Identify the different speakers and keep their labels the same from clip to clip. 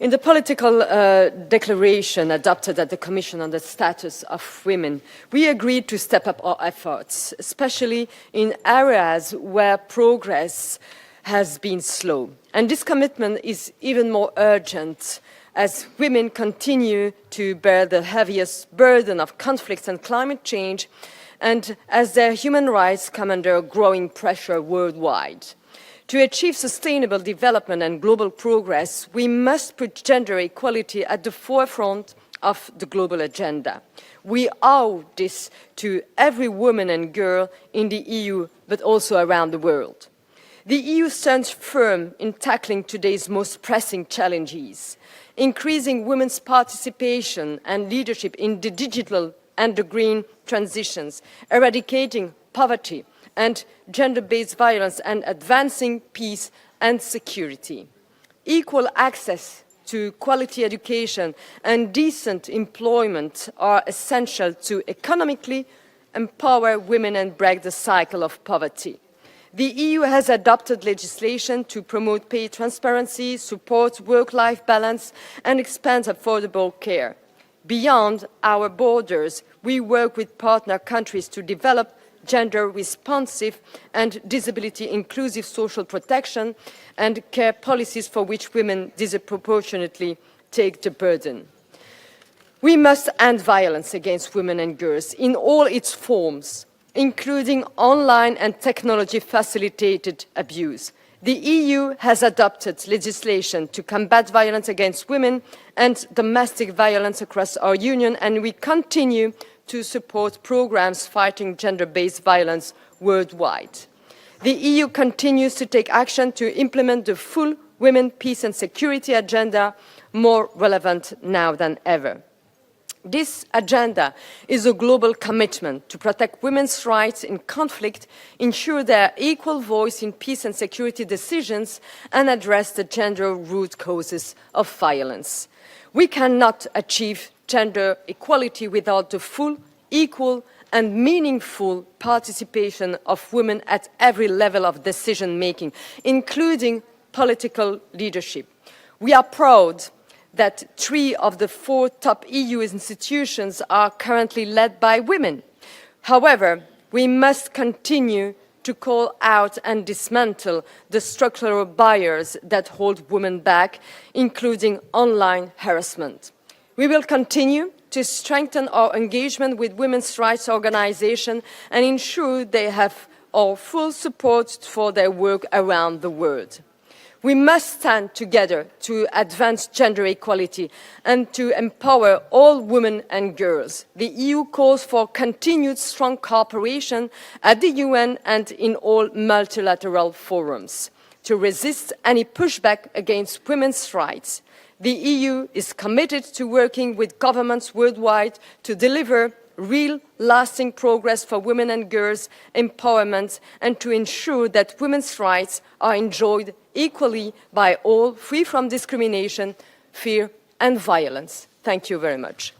Speaker 1: In the political declaration adopted at the Commission on the Status of Women, we agreed to step up our efforts, especially in areas where progress has been slow. And this commitment is even more urgent as women continue to bear the heaviest burden of conflicts and climate change, and as their human rights come under growing pressure worldwide. To achieve sustainable development and global progress, we must put gender equality at the forefront of the global agenda. We owe this to every woman and girl in the EU, but also around the world. The EU stands firm in tackling today's most pressing challenges, increasing women's participation and leadership in the digital and the green transitions, eradicating poverty and gender-based violence, and advancing peace and security. Equal access to quality education and decent employment are essential to economically empower women and break the cycle of poverty. The EU has adopted legislation to promote pay transparency, support work-life balance, and expand affordable care. Beyond our borders, we work with partner countries to develop gender-responsive and disability-inclusive social protection and care policies for which women disproportionately take the burden. We must end violence against women and girls in all its forms, including online and technology-facilitated abuse. The EU has adopted legislation to combat violence against women and domestic violence across our Union, and we continue to support programs fighting gender-based violence worldwide. The EU continues to take action to implement the full Women, Peace and Security agenda, more relevant now than ever. This agenda is a global commitment to protect women's rights in conflict, ensure their equal voice in peace and security decisions, and address the gender root causes of violence. We cannot achieve gender equality without the full, equal, and meaningful participation of women at every level of decision-making, including political leadership. We are proud that 3 of the 4 top EU institutions are currently led by women. However, we must continue to call out and dismantle the structural barriers that hold women back, including online harassment. We will continue to strengthen our engagement with women's rights organizations and ensure they have our full support for their work around the world. We must stand together to advance gender equality and to empower all women and girls. The EU calls for continued strong cooperation at the UN and in all multilateral forums to resist any pushback against women's rights. The EU is committed to working with governments worldwide to deliver real, lasting progress for women and girls' empowerment and to ensure that women's rights are enjoyed equally by all, free from discrimination, fear and violence. Thank you very much.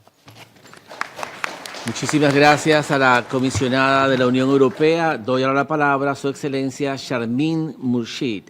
Speaker 2: Muchísimas gracias a la comisionada de la Unión Europea. Doy ahora la palabra a Su Excelencia Sharmin Murshid,